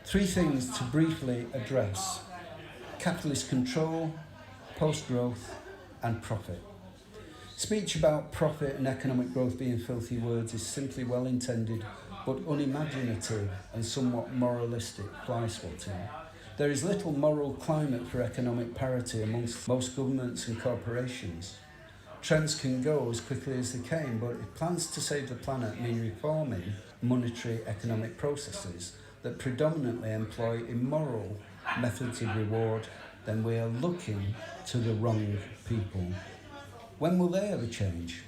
Three things to briefly address: capitalist control, post-growth and profit. Speech about profit and economic growth being filthy words is simply well-intended but unimaginative and somewhat moralistic fly-swatting. There is little moral climate for economic parity amongst most governments and corporations. Trends can go as quickly as they came, but if plans to save the planet mean reforming monetary economic processes that predominantly employ immoral methods of reward, then we are looking to the wrong people. When will they ever change?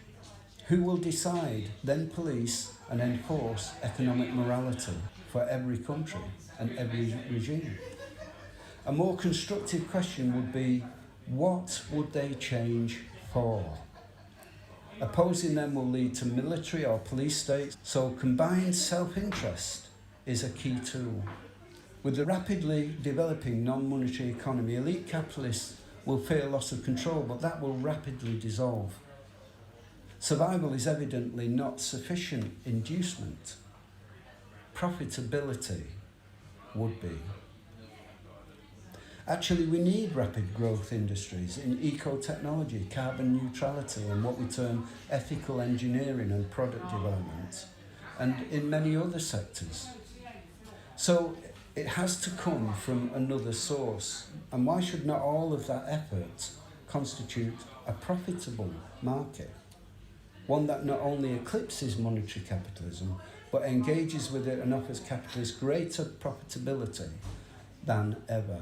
Who will decide, then police and enforce economic morality for every country and every regime? A more constructive question would be, what would they change for? Opposing them will lead to military or police states, so combined self-interest is a key tool. With the rapidly developing non-monetary economy, elite capitalists will fear loss of control, but that will rapidly dissolve. Survival is evidently not sufficient inducement. Profitability would be. Actually, we need rapid growth industries in eco-technology, carbon neutrality, and what we term ethical engineering and product development, and in many other sectors. So it has to come from another source. And why should not all of that effort constitute a profitable market? One that not only eclipses monetary capitalism, but engages with it and offers capitalists greater profitability than ever,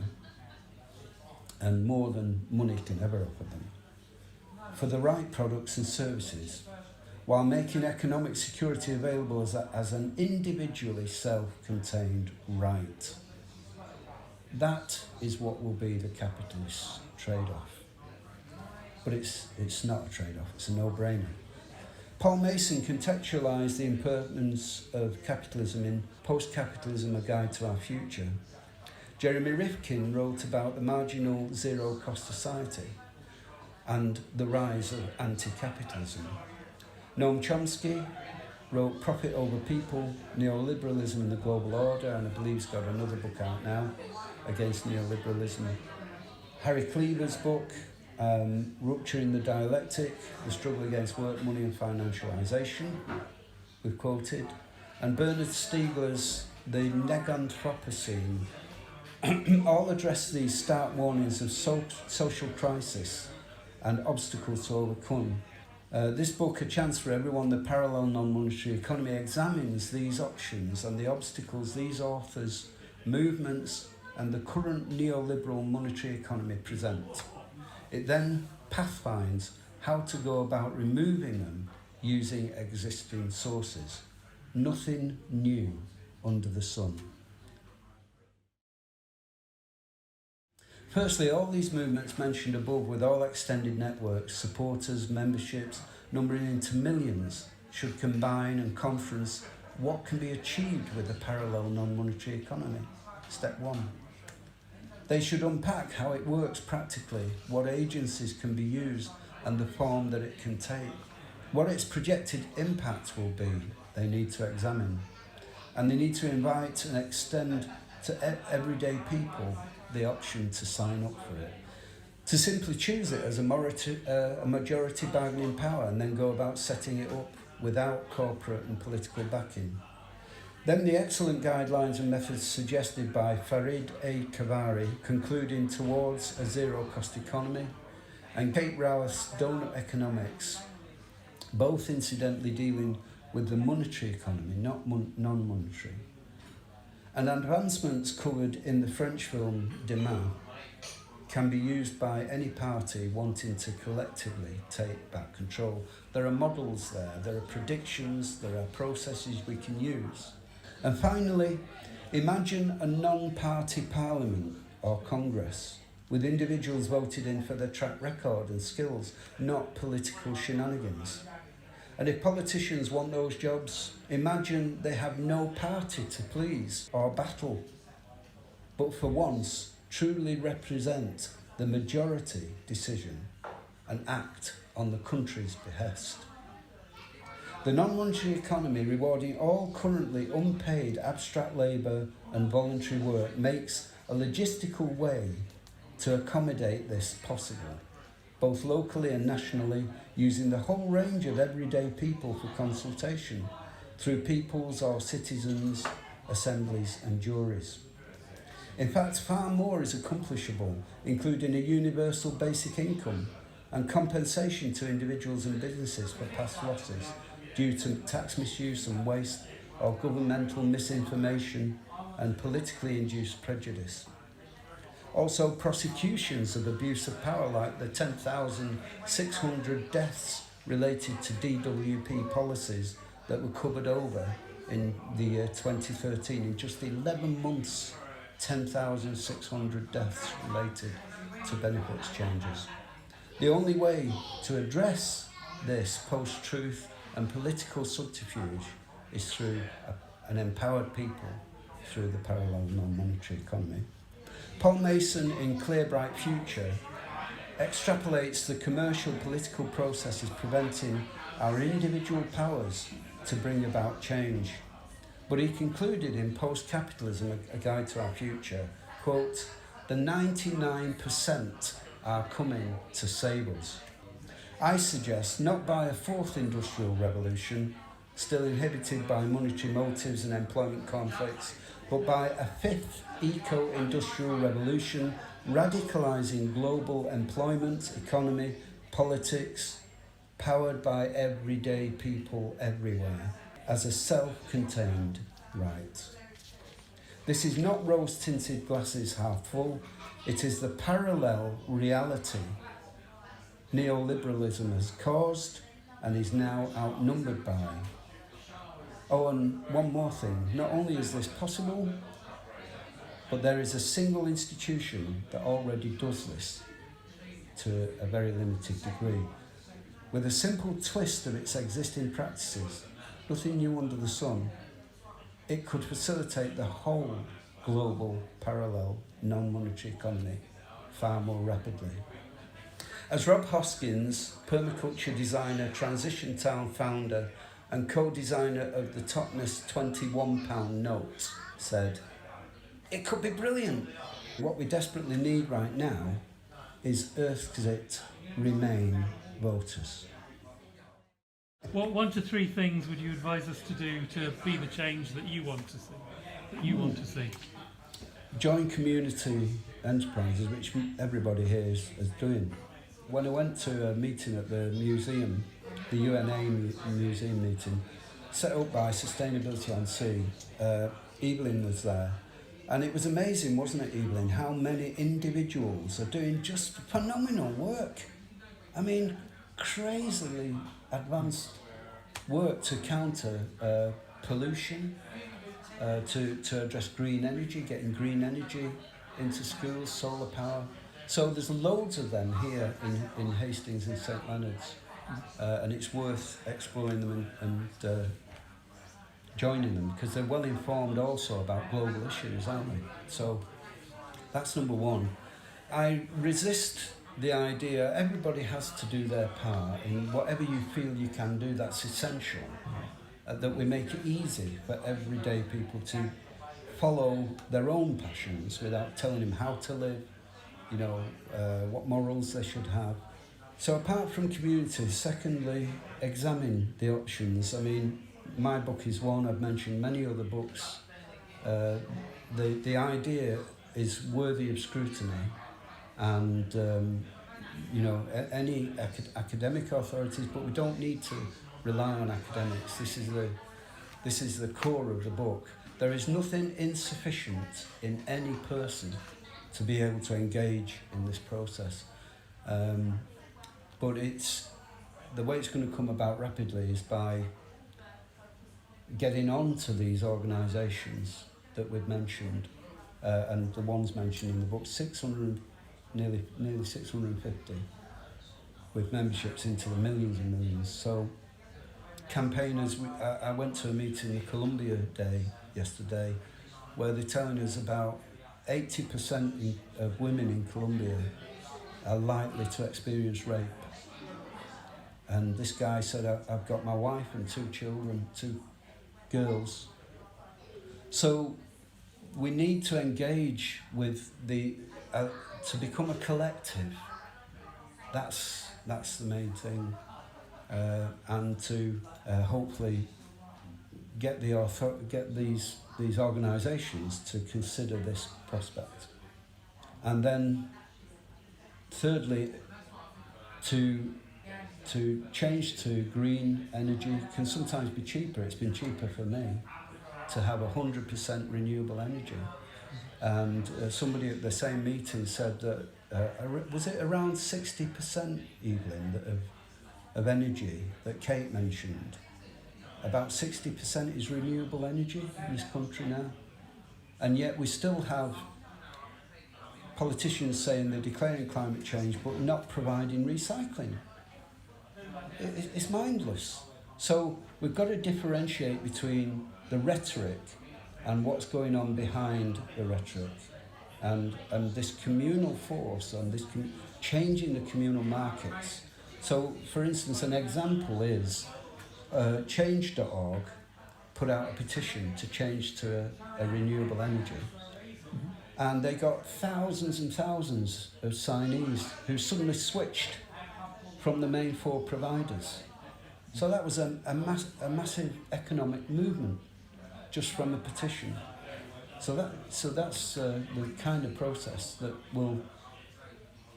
and more than money can ever offer them, for the right products and services, while making economic security available as an individually self-contained right. That is what will be the capitalist trade-off. But it's not a trade-off, it's a no-brainer. Paul Mason contextualised the importance of capitalism in Post-Capitalism, A Guide to Our Future. Jeremy Rifkin wrote about the marginal zero-cost society and the rise of anti-capitalism. Noam Chomsky wrote Profit Over People, Neoliberalism and the Global Order, and I believe he's got another book out now, Against Neoliberalism. Harry Cleaver's book, Rupturing the Dialectic, The Struggle Against Work, Money and Financialisation, we've quoted. And Bernard Stiegler's The Neganthropocene, all address these stark warnings of social crisis and obstacles to overcome. This book, A Chance for Everyone, The Parallel Non-Monetary Economy, examines these options and the obstacles these authors, movements and the current neoliberal monetary economy present. It then pathfinds how to go about removing them using existing sources. Nothing new under the sun. Firstly, all these movements mentioned above, with all extended networks, supporters, memberships, numbering into millions, should combine and conference what can be achieved with a parallel non-monetary economy. Step one. They should unpack how it works practically, what agencies can be used and the form that it can take. What its projected impact will be, they need to examine. And they need to invite and extend to everyday people the option to sign up for it, to simply choose it as a majority bargaining power and then go about setting it up without corporate and political backing. Then the excellent guidelines and methods suggested by Farid A. Kavari, concluding towards a zero-cost economy, and Kate Raworth's Donut Economics, both incidentally dealing with the monetary economy, not non-monetary. And advancements covered in the French film Demain can be used by any party wanting to collectively take back control. There are models there are predictions, there are processes we can use. And finally, imagine a non-party parliament or congress with individuals voted in for their track record and skills, not political shenanigans. And if politicians want those jobs, imagine they have no party to please or battle, but for once truly represent the majority decision and act on the country's behest. The non-monetary economy, rewarding all currently unpaid abstract labour and voluntary work, makes a logistical way to accommodate this possible, both locally and nationally, using the whole range of everyday people for consultation through people's or citizens' assemblies and juries. In fact, far more is accomplishable, including a universal basic income and compensation to individuals and businesses for past losses due to tax misuse and waste or governmental misinformation and politically induced prejudice. Also, prosecutions of abuse of power, like the 10,600 deaths related to DWP policies that were covered over in the year 2013. In just 11 months, 10,600 deaths related to benefits changes. The only way to address this post-truth and political subterfuge is through an empowered people through the parallel non-monetary economy. Paul Mason in Clear Bright Future extrapolates the commercial political processes preventing our individual powers to bring about change. But he concluded in Post-Capitalism, a guide to our future, quote, "The 99% are coming to save us." I suggest not by a fourth industrial revolution, still inhibited by monetary motives and employment conflicts, but by a fifth eco-industrial revolution, radicalising global employment, economy, politics, powered by everyday people everywhere, as a self-contained right. This is not rose-tinted glasses half full, it is the parallel reality neoliberalism has caused and is now outnumbered by. Oh, and one more thing, not only is this possible, but there is a single institution that already does this to a very limited degree. With a simple twist of its existing practices, nothing new under the sun, it could facilitate the whole global parallel non-monetary economy far more rapidly. As Rob Hoskins, permaculture designer, Transition Town founder and co-designer of the Totnes £21 note, said, "It could be brilliant. What we desperately need right now is EARTHXIT Remain voters." What 1 to 3 things would you advise us to do to be the change that you want to see? Join community enterprises, which everybody here is doing. When I went to a meeting at the museum, the UNA museum meeting, set up by Sustainability on Sea, Evelyn was there. And it was amazing, wasn't it, Evelyn, how many individuals are doing just phenomenal work. I mean, crazily advanced work to counter pollution, to address green energy, getting green energy into schools, solar power. So there's loads of them here in Hastings and St Leonard's, and it's worth exploring them and joining them, because they're well informed also about global issues, aren't they? So that's number one. I resist the idea everybody has to do their part in whatever you feel you can do that's essential, that we make it easy for everyday people to follow their own passions without telling them how to live, what morals they should have. So apart from communities, secondly, examine the options. I mean, my book is one, I've mentioned many other books. The idea is worthy of scrutiny, and any academic authorities, but we don't need to rely on academics. This is the core of the book. There is nothing insufficient in any person to be able to engage in this process. But the way it's going to come about rapidly is by getting on to these organisations that we've mentioned, and the ones mentioned in the book, nearly 650, with memberships into the millions and millions. So campaigners, I went to a meeting in Columbia Day yesterday, where they're telling us about 80% of women in Colombia are likely to experience rape. And this guy said, I've got my wife and 2 children, 2 girls. So we need to engage with to become a collective. That's the main thing. And to hopefully get these organisations to consider this prospect. And then thirdly, to change to green energy can sometimes be cheaper. It's been cheaper for me to have 100% renewable energy. And somebody at the same meeting said that, was it around 60%, Evelyn, of energy that Kate mentioned? About 60% is renewable energy in this country now. And yet we still have politicians saying they're declaring climate change but not providing recycling. It's mindless. So we've got to differentiate between the rhetoric and what's going on behind the rhetoric, and this communal force and this changing the communal markets. So, for instance, an example is change.org put out a petition to change to a renewable energy. And they got thousands and thousands of signees who suddenly switched from the main 4 providers. So that was a massive economic movement just from a petition. So that's the kind of process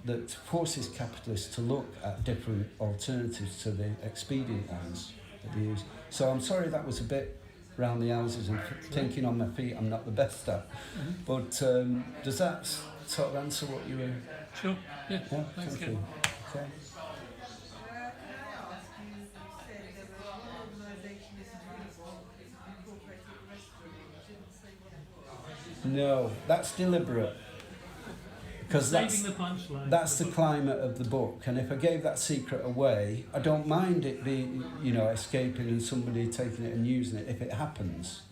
that forces capitalists to look at different alternatives to the expedient ones that they use. So I'm sorry that was a bit round the houses and thinking on my feet I'm not the best at. But does that sort of answer what you were... Sure, yeah. Thank Ken. you. Okay. No, that's deliberate. Because that's the climate of the book, and if I gave that secret away, I don't mind it being, escaping and somebody taking it and using it if it happens.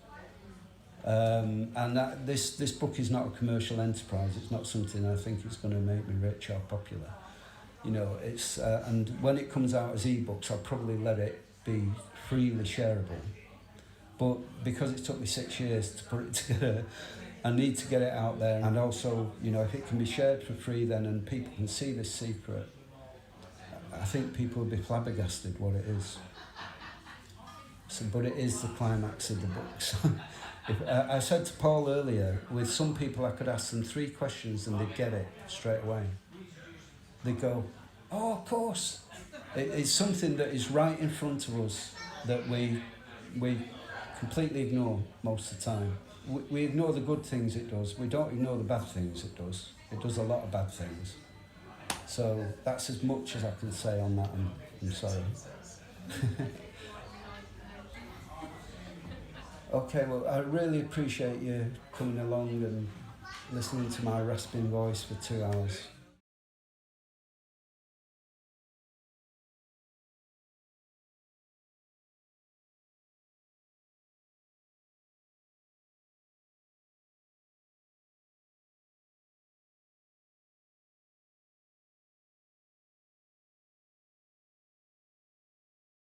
And that this book is not a commercial enterprise. It's not something I think it's going to make me rich or popular. It's and when it comes out as ebooks, I'll probably let it be freely shareable. But because it took me 6 years to put it together, I need to get it out there. And also, if it can be shared for free then and people can see this secret, I think people will be flabbergasted what it is. But it is the climax of the books. I said to Paul earlier, with some people I could ask them 3 questions and they'd get it straight away. They go, oh, of course. It's something that is right in front of us that we completely ignore most of the time. We ignore the good things it does. We don't ignore the bad things it does. It does a lot of bad things. So that's as much as I can say on that. I'm sorry. Okay, well, I really appreciate you coming along and listening to my rasping voice for 2 hours.